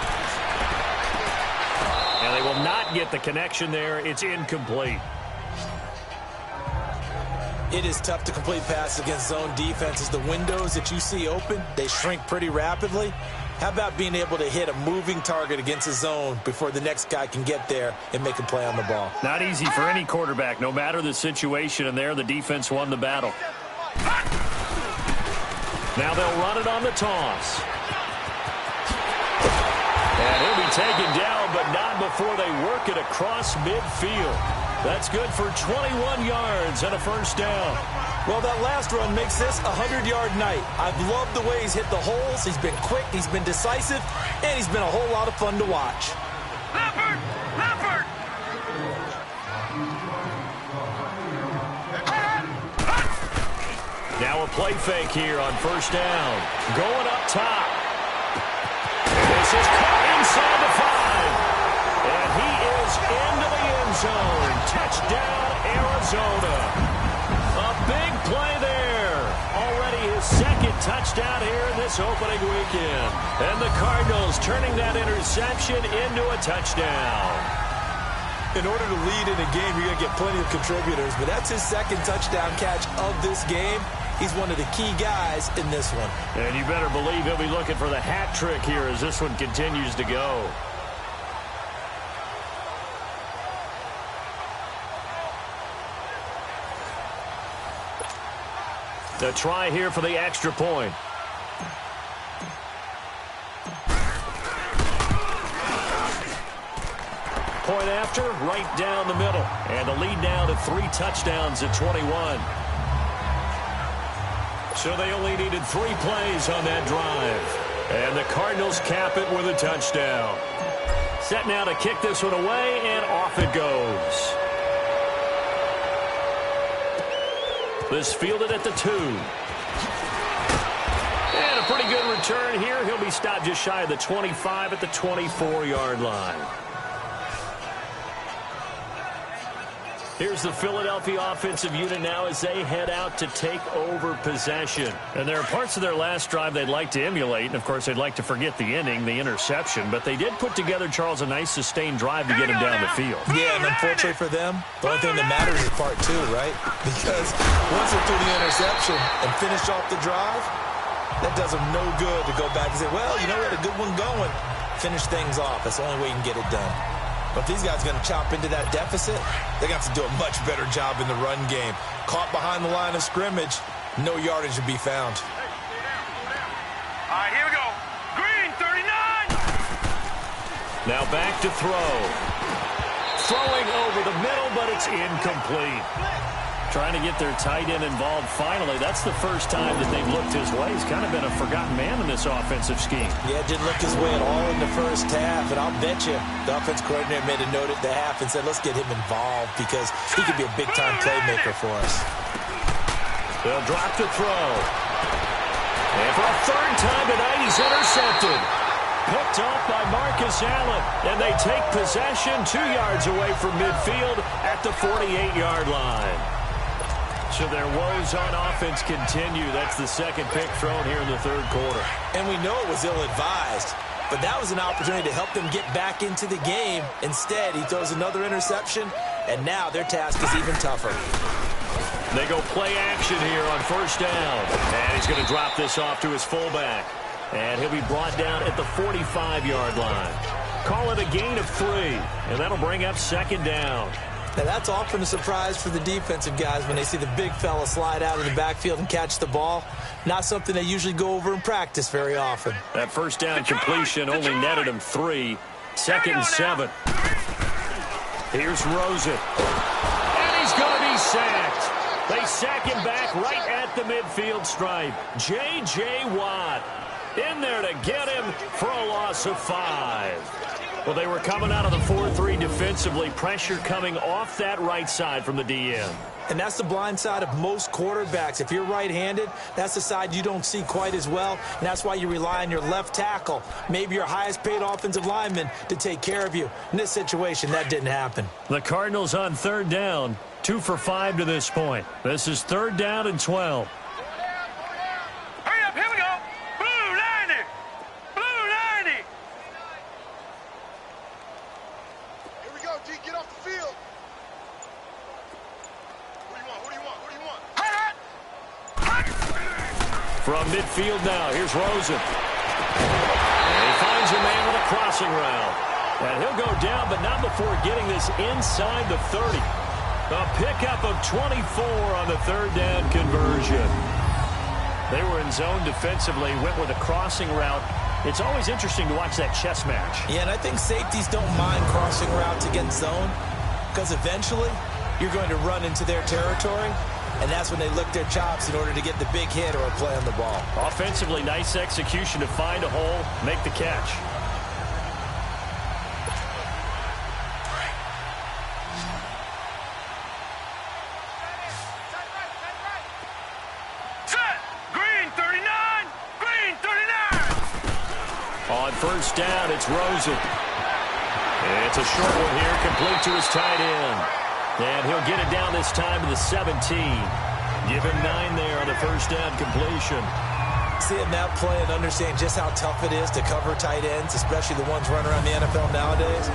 D: And they will not get the connection there. It's incomplete.
E: It is tough to complete passes against zone defenses. The windows that you see open, they shrink pretty rapidly. How about being able to hit a moving target against a zone before the next guy can get there and make a play on the ball?
D: Not easy for any quarterback, no matter the situation. And there, the defense won the battle. Now they'll run it on the toss. And he'll be taken down, but not before they work it across midfield. That's good for 21 yards and a 1st down.
E: Well, that last run makes this a 100-yard night. I've loved the way he's hit the holes. He's been quick, he's been decisive, and he's been a whole lot of fun to watch.
B: Leopard! Leopard!
D: Now a play fake here on first down. Going up top. This is caught inside the 5. And he is into the end zone. Touchdown, Arizona. A big play there. Already his second touchdown here in this opening weekend. And the Cardinals turning that interception into a touchdown.
E: In order to lead in a game, you're going to get plenty of contributors, but that's his second touchdown catch of this game. He's one of the key guys in this one.
D: And you better believe he'll be looking for the hat trick here as this one continues to go. The try here for the extra point. Point after, right down the middle. And the lead now to 3 touchdowns at 21. So they only needed 3 plays on that drive. And the Cardinals cap it with a touchdown. Set now to kick this one away, and off it goes. This fielded at the 2. And a pretty good return here. He'll be stopped just shy of the 25 at the 24-yard line. Here's the Philadelphia offensive unit now as they head out to take over possession. And there are parts of their last drive they'd like to emulate. And, of course, they'd like to forget the ending, the interception. But they did put together, Charles, a nice sustained drive to get him down the field.
E: Yeah, and unfortunately for them, the only thing that matters is part 2, right? Because once they threw the interception and finished off the drive, that does them no good to go back and say, well, you know, we had a good one going. Finish things off. That's the only way you can get it done. But if these guys are going to chop into that deficit, they're going to have to do a much better job in the run game. Caught behind the line of scrimmage, no yardage to be found.
B: All right, here we go. Green, 39.
D: Now back to throw. Throwing over the middle, but it's incomplete. Trying to get their tight end involved finally. That's the first time that they've looked his way. He's kind of been a forgotten man in this offensive scheme.
E: Yeah, didn't look his way at all in the first half. And I'll bet you the offense coordinator made a note at the half and said, let's get him involved because he could be a big-time playmaker for us.
D: They'll drop the throw. And for a third time tonight, he's intercepted. Picked off by Marcus Allen. And they take possession 2 yards away from midfield at the 48-yard line. So their woes on offense continue. That's the second pick thrown here in the third quarter.
E: And we know it was ill-advised, but that was an opportunity to help them get back into the game. Instead, he throws another interception, and now their task is even tougher.
D: They go play action here on first down. And he's going to drop this off to his fullback. And he'll be brought down at the 45-yard line. Call it a gain of 3, and that'll bring up second down.
E: Now, that's often a surprise for the defensive guys when they see the big fella slide out of the backfield and catch the ball. Not something they usually go over in practice very often.
D: That first down completion only netted him 3. Second and 7. Here's Rosen. And he's going to be sacked. They sack him back right at the midfield stripe. J.J. Watt in there to get him for a loss of 5. Well, they were coming out of the 4-3 defensively. Pressure coming off that right side from the DN.
E: And that's the blind side of most quarterbacks. If you're right-handed, that's the side you don't see quite as well. And that's why you rely on your left tackle, maybe your highest-paid offensive lineman, to take care of you. In this situation, that didn't happen.
D: The Cardinals on third down, 2 for 5 to this point. This is third down and 12.
B: Hurry up, here we go. Blue 90. Blue 90.
I: Here we go, D. Get off the field. Who do you want?
D: From midfield now, here's Rosen. And he finds a man with a crossing route. And he'll go down, but not before getting this inside the 30. A pickup of 24 on the third down conversion. They were in zone defensively, went with a crossing route. It's always interesting to watch that chess match.
E: Yeah, and I think safeties don't mind crossing routes against zone because eventually you're going to run into their territory, and that's when they lick their chops in order to get the big hit or a play on the ball.
D: Offensively, nice execution to find a hole, make the catch. first down. It's Rosen. It's a short one here, complete to his tight end. And he'll get it down this time to the 17. Give him 9 there on the first down completion.
E: Seeing that play and understanding just how tough it is to cover tight ends, especially the ones running around the NFL nowadays,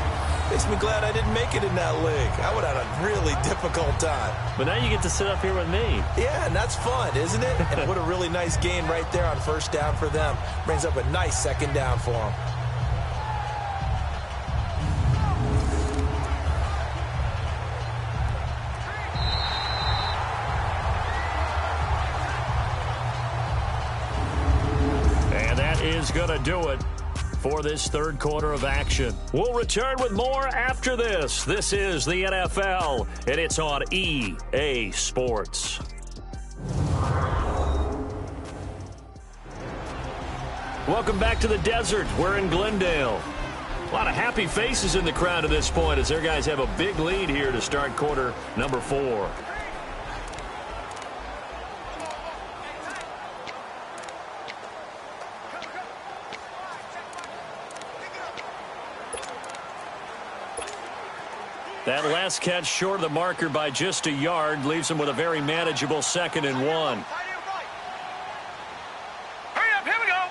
E: makes me glad I didn't make it in that league. I would have had a really difficult time.
D: But now you get to sit up here with me.
E: Yeah, and that's fun, isn't it? And what a really nice game right there on first down for them. Brings up a nice second down for them.
D: Is going to do it for this third quarter of action. We'll return with more after this. This is the NFL, and it's on EA Sports. Welcome back to the desert. We're in Glendale. A lot of happy faces in the crowd at this point as their guys have a big lead here to start quarter number 4. That last catch short of the marker by just a yard leaves him with a very manageable 2nd and 1.
B: Hurry up, here we go.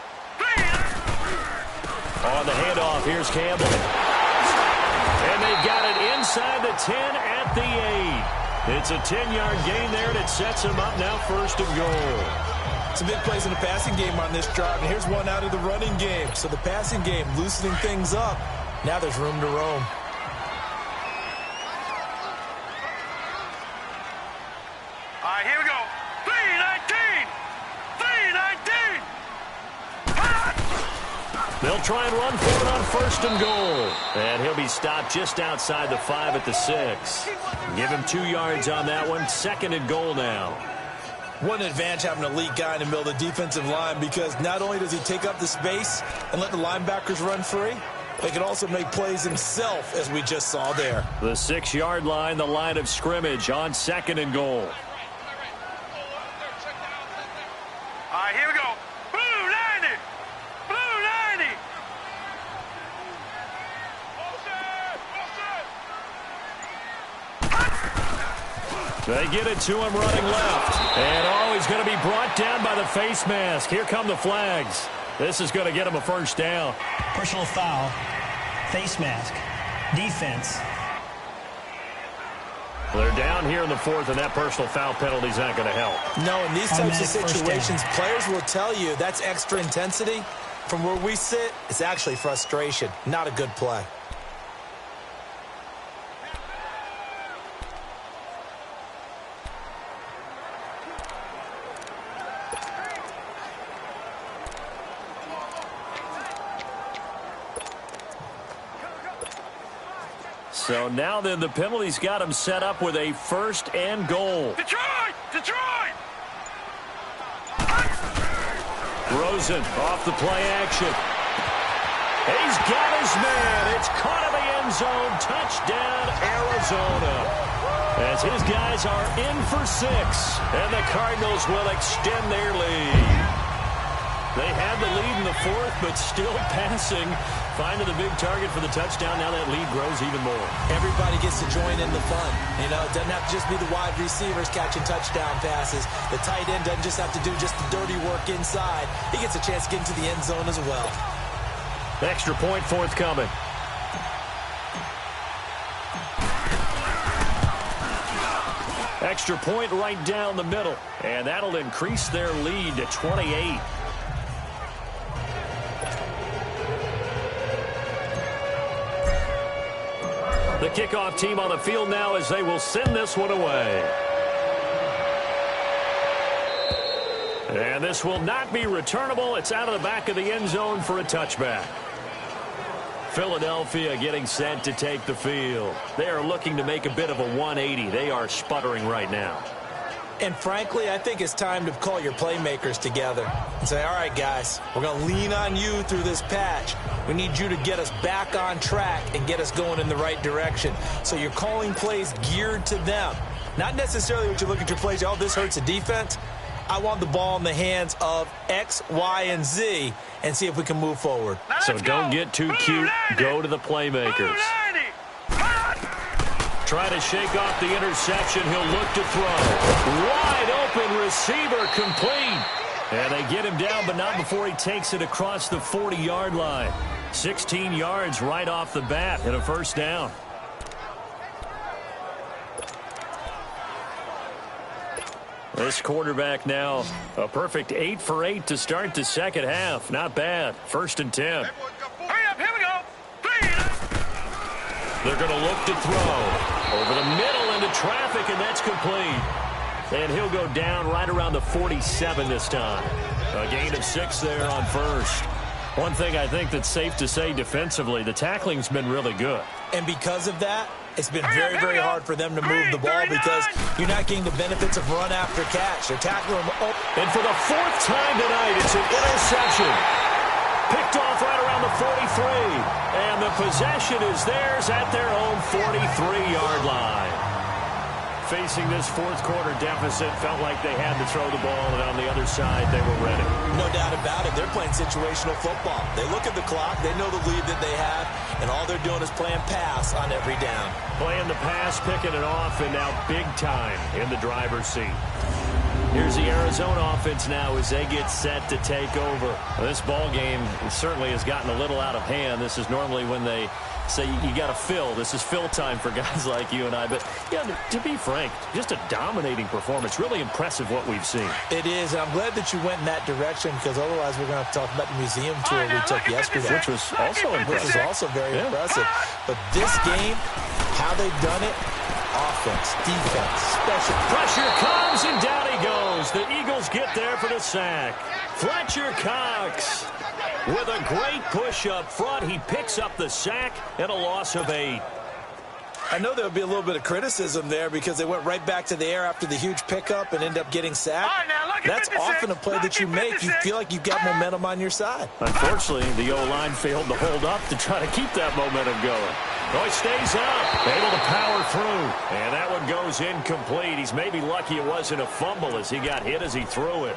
D: On the handoff, here's Campbell. And they've got it inside the 10 at the 8. It's a 10-yard gain there, and it sets him up now 1st and goal.
E: Some big plays in the passing game on this drive, and here's one out of the running game. So the passing game loosening things up. Now there's room to roam.
B: Here we go. 319. 319.
D: They'll try and run for it on 1st and goal. And he'll be stopped just outside the 5 at the 6. Give him 2 yards on that one. 2nd and goal now.
E: One advantage having an elite guy in the middle of the defensive line, because not only does he take up the space and let the linebackers run free, he can also make plays himself, as we just saw there.
D: The 6-yard line, the line of scrimmage on 2nd and goal.
B: Here we go. Blue 90. Blue 90.
D: They get it to him running left. And he's going to be brought down by the face mask. Here come the flags. This is going to get him a 1st down.
G: Personal foul, face mask, defense.
D: They're down here in the 4th, and that personal foul penalty is not going to help.
E: No, in these types of situations, players will tell you that's extra intensity. From where we sit, it's actually frustration. Not a good play.
D: So now then, the penalty's got him set up with a 1st and goal.
B: Detroit! Detroit!
D: Rosen off the play action. He's got his man. It's caught in the end zone. Touchdown, Arizona. As his guys are in for 6. And the Cardinals will extend their lead. They had the lead in the 4th, but still passing. Finding the big target for the touchdown. Now that lead grows even more.
E: Everybody gets to join in the fun. You know, it doesn't have to just be the wide receivers catching touchdown passes. The tight end doesn't just have to do just the dirty work inside. He gets a chance to get into the end zone as well.
D: Extra point forthcoming. Extra point right down the middle. And that'll increase their lead to 28. The kickoff team on the field now as they will send this one away. And this will not be returnable. It's out of the back of the end zone for a touchback. Philadelphia getting set to take the field. They are looking to make a bit of a 180. They are sputtering right now.
E: And frankly, I think it's time to call your playmakers together and say, all right, guys, we're going to lean on you through this patch. We need you to get us back on track and get us going in the right direction. So you're calling plays geared to them. Not necessarily what you look at your plays, oh, this hurts the defense. I want the ball in the hands of X, Y, and Z and see if we can move forward.
D: So don't get too cute. Go to the playmakers. Try to shake off the interception. He'll look to throw. Wide open receiver, complete. And they get him down, but not before he takes it across the 40-yard line. 16 yards right off the bat and a first down. This quarterback now a perfect 8 for 8 to start the second half. Not bad. 1st and 10.
B: Hurry up, here we go.
D: They're going to look to throw. Over the middle into traffic, and that's complete. And he'll go down right around the 47 this time. A gain of 6 there on first. One thing I think that's safe to say defensively, the tackling's been really good.
E: And because of that, it's been very, very hard for them to move the ball because you're not getting the benefits of run after catch. They're tackling them.
D: And for the 4th time tonight, it's an interception. Picked off right around the 43. And the possession is theirs at their own 43-yard line. Facing this 4th quarter deficit, felt like they had to throw the ball, and on the other side, they were ready.
E: No doubt about it. They're playing situational football. They look at the clock. They know the lead that they have, and all they're doing is playing pass on every down.
D: Playing the pass, picking it off, and now big time in the driver's seat. Here's the Arizona offense now as they get set to take over. Well, this ball game certainly has gotten a little out of hand. This is normally when they say you got to fill. This is fill time for guys like you and I. But, yeah, to be frank, just a dominating performance. Really impressive what we've seen.
E: It is, and I'm glad that you went in that direction because otherwise we're going to have to talk about the museum tour we took yesterday.
D: Which was also impressive.
E: Which was also very impressive. But this game, how they've done it, offense, defense, special.
D: Pressure comes, and down he goes. The Eagles get there for the sack. Fletcher Cox with a great push up front. He picks up the sack and a loss of 8.
E: I know there'll be a little bit of criticism there because they went right back to the air after the huge pickup and end up getting sacked. That's often a play that you make. You feel like you've got momentum on your side.
D: Unfortunately, the O-line failed to hold up to try to keep that momentum going. Oh, he stays up, able to power through. And that one goes incomplete. He's maybe lucky it wasn't a fumble as he got hit as he threw it.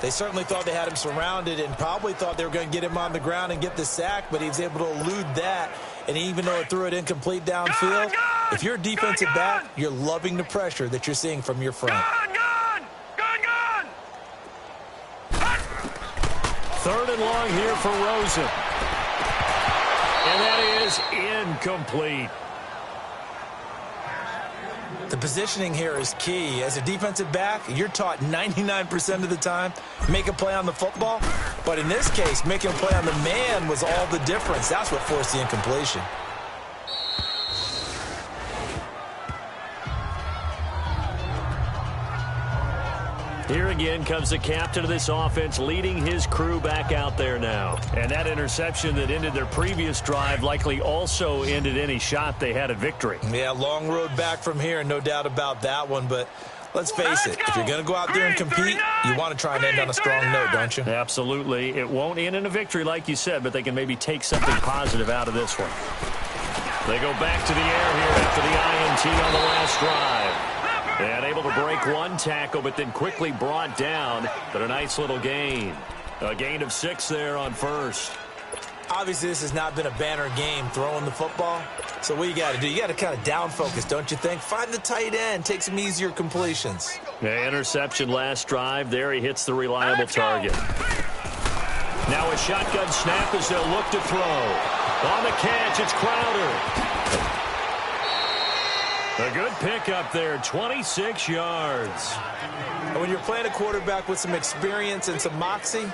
E: They certainly thought they had him surrounded and probably thought they were going to get him on the ground and get the sack, but he was able to elude that. And even though it threw it incomplete downfield, if you're a defensive back, you're loving the pressure that you're seeing from your front.
D: Third and long here for Rosen. And that is incomplete.
E: The positioning here is key. As a defensive back, you're taught 99% of the time, make a play on the football. But in this case, making a play on the man was all the difference. That's what forced the incompletion.
D: Here again comes the captain of this offense, leading his crew back out there now. And that interception that ended their previous drive likely also ended any shot they had at victory.
E: Yeah, long road back from here, no doubt about that one. But let's face it, if you're going to go out there and compete, you want to try and end on a strong note, don't you?
D: Absolutely. It won't end in a victory like you said, but they can maybe take something positive out of this one. They go back to the air here after the INT on the last drive. And able to break one tackle, but then quickly brought down. But a nice little gain. A gain of 6 there on first.
E: Obviously, this has not been a banner game throwing the football. So what you got to do, you got to kind of down focus, don't you think? Find the tight end, take some easier completions.
D: Yeah, interception last drive. There he hits the reliable target. Now a shotgun snap as they'll look to throw. On the catch, it's Crowder. A good pickup there, 26 yards.
E: And when you're playing a quarterback with some experience and some moxie,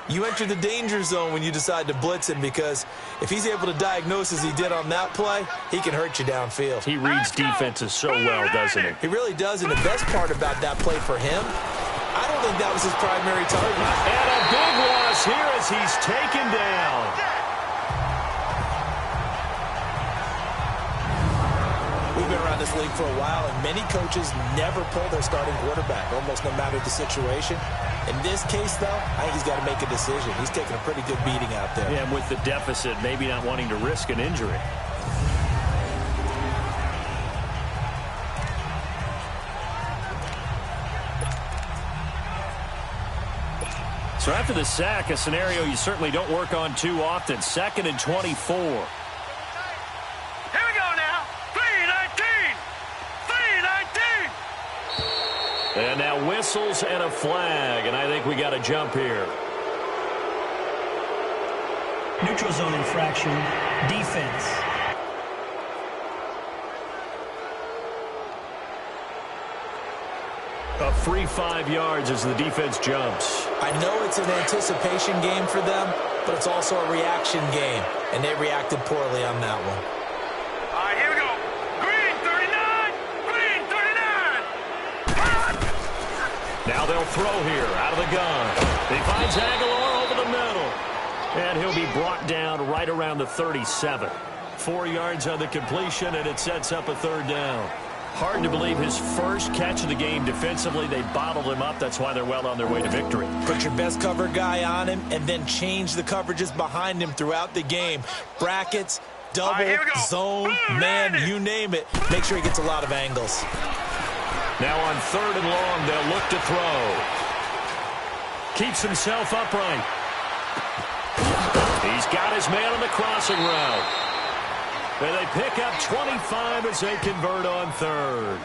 E: you enter the danger zone when you decide to blitz him because if he's able to diagnose as he did on that play, he can hurt you downfield.
D: He reads defenses so well, doesn't he?
E: He really does, and the best part about that play for him, I don't think that was his primary target.
D: And a big loss here as he's taken down.
E: We've been around this league for a while, and many coaches never pull their starting quarterback, almost no matter the situation. In this case, though, I think he's got to make a decision. He's taking a pretty good beating out there.
D: Yeah, and with the deficit, maybe not wanting to risk an injury. So after the sack, a scenario you certainly don't work on too often. 2nd and 24.
B: Here we go now. 3-19. 3-19.
D: And now whistles and a flag, and I think we got a jump here.
G: Neutral zone infraction, defense.
D: A free 5 yards as the defense jumps.
E: I know it's an anticipation game for them, but it's also a reaction game, and they reacted poorly on that one.
B: All right, here we go. Green 39. Green 39.
D: Now they'll throw here out of the gun. He finds Aguilar over the middle. And he'll be brought down right around the 37. 4 yards on the completion, and it sets up a 3rd down. Hard to believe his first catch of the game defensively. They bottled him up. That's why they're well on their way to victory.
E: Put your best cover guy on him and then change the coverages behind him throughout the game. Brackets, double, zone, man, you name it. Make sure he gets a lot of angles.
D: Now on 3rd and long, they'll look to throw. Keeps himself upright. He's got his man on the crossing route. And they pick up 25 as they convert on 3rd.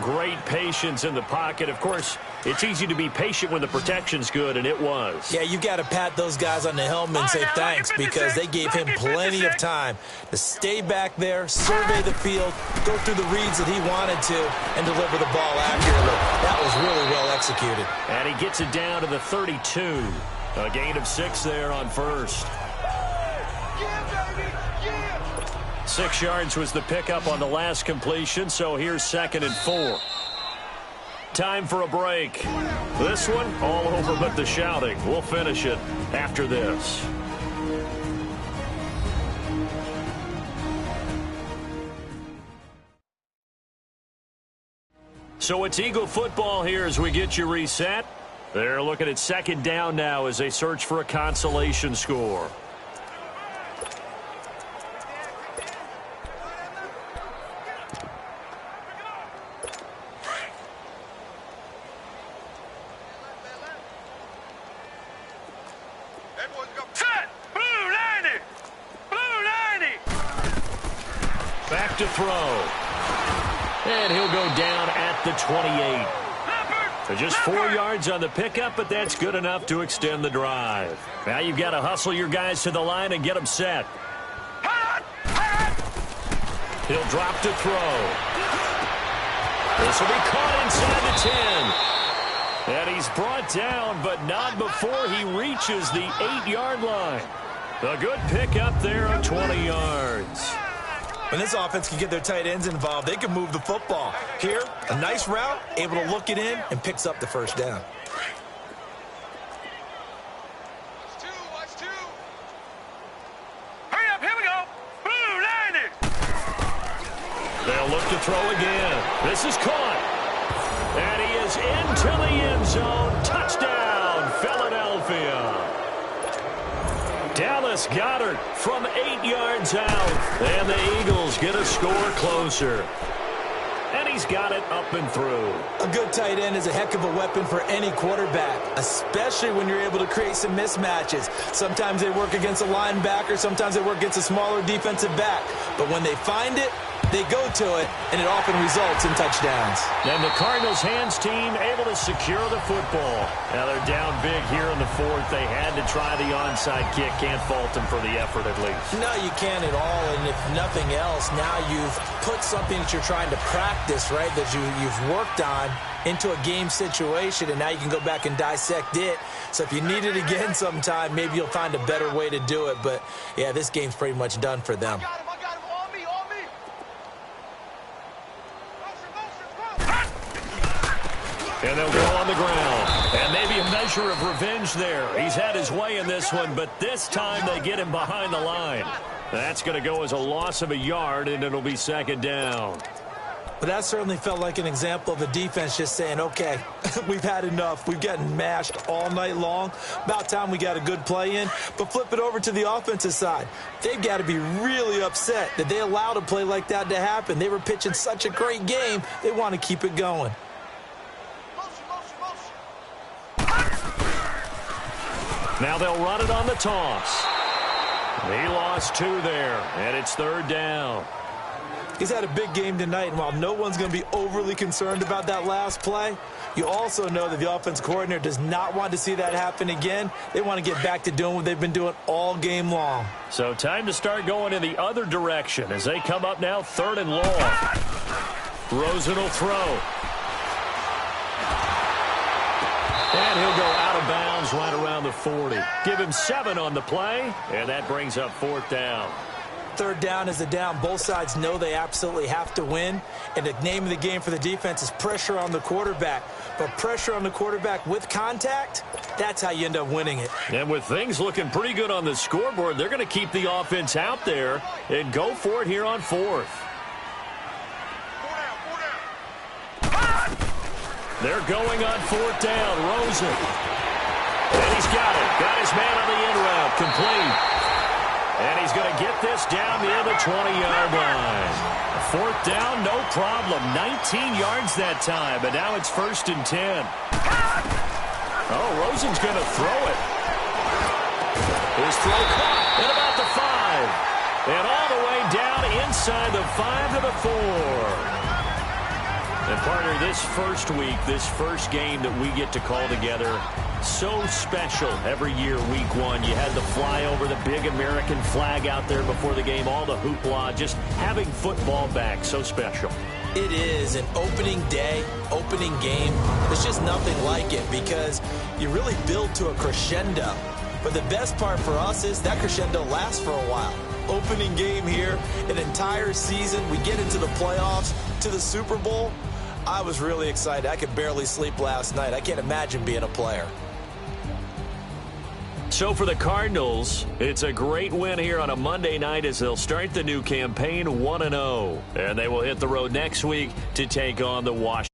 D: Great patience in the pocket. Of course, it's easy to be patient when the protection's good, and it was.
E: Yeah, you've got to pat those guys on the helmet and say thanks because they gave him plenty of time to stay back there, survey the field, go through the reads that he wanted to, and deliver the ball accurately. That was really well executed.
D: And he gets it down to the 32. A gain of 6 there on 1st. 6 yards was the pickup on the last completion, so here's 2nd and 4. Time for a break. This one, all over but the shouting. We'll finish it after this. So it's Eagle football here as we get you reset. They're looking at 2nd down now as they search for a consolation score.
B: Set. Blue 90. Blue 90.
D: Back to throw. And he'll go down at the 28. Just 4 yards on the pickup, but that's good enough to extend the drive. Now you've got to hustle your guys to the line and get them set. He'll drop to throw. This will be caught inside the 10. And he's brought down, but not before he reaches the 8-yard line. A good pickup there of 20 yards.
E: When this offense can get their tight ends involved, they can move the football. Here, a nice route, able to look it in, and picks up the 1st down.
B: Watch two. Hurry up, here we go. Blue 90.
D: They'll look to throw again. This is caught. And he is into the end zone. Touchdown, Philadelphia. Dallas Goedert from 8 yards out. And the Eagles get a score closer. And he's got it up and through.
E: A good tight end is a heck of a weapon for any quarterback, especially when you're able to create some mismatches. Sometimes they work against a linebacker. Sometimes they work against a smaller defensive back. But when they find it, they go to it, and it often results in touchdowns.
D: And the Cardinals' hands team able to secure the football. Now they're down big here in the 4th. They had to try the onside kick. Can't fault them for the effort at least.
E: No, you can't at all. And if nothing else, now you've put something that you're trying to practice, right, that you've worked on into a game situation, and now you can go back and dissect it. So if you need it again sometime, maybe you'll find a better way to do it. But, yeah, this game's pretty much done for them.
D: And they'll go on the ground. And maybe a measure of revenge there. He's had his way in this one, but this time they get him behind the line. That's going to go as a loss of a yard, and it'll be 2nd down.
E: But that certainly felt like an example of the defense just saying, okay, we've had enough. We've gotten mashed all night long. About time we got a good play in. But flip it over to the offensive side. They've got to be really upset that they allowed a play like that to happen. They were pitching such a great game, they want to keep it going.
D: Now they'll run it on the toss. He lost 2 there, and it's 3rd down.
E: He's had a big game tonight, and while no one's going to be overly concerned about that last play, you also know that the offense coordinator does not want to see that happen again. They want to get back to doing what they've been doing all game long.
D: So time to start going in the other direction as they come up now 3rd and long. Rosen will throw. And he'll go out of bounds right around the 40. Give him 7 on the play, and that brings up 4th down.
E: 3rd down is a down. Both sides know they absolutely have to win. And the name of the game for the defense is pressure on the quarterback. But pressure on the quarterback with contact, that's how you end up winning it.
D: And with things looking pretty good on the scoreboard, they're going to keep the offense out there and go for it here on 4th. They're going on 4th down. Rosen. And he's got it. Got his man on the in route. Complete. And he's going to get this down near the 20-yard line. 4th down, no problem. 19 yards that time, but now it's 1st and 10. Oh, Rosen's going to throw it. His throw caught at about the 5. And all the way down inside the 5 to the 4. And, partner, this first week, this first game that we get to call together, so special every year, week 1. You had the flyover, the big American flag out there before the game, all the hoopla, just having football back, so special.
E: It is an opening day, opening game. There's just nothing like it because you really build to a crescendo. But the best part for us is that crescendo lasts for a while. Opening game here, an entire season. We get into the playoffs, to the Super Bowl. I was really excited. I could barely sleep last night. I can't imagine being a player.
D: So for the Cardinals, it's a great win here on a Monday night as they'll start the new campaign 1-0. And they will hit the road next week to take on the Washington.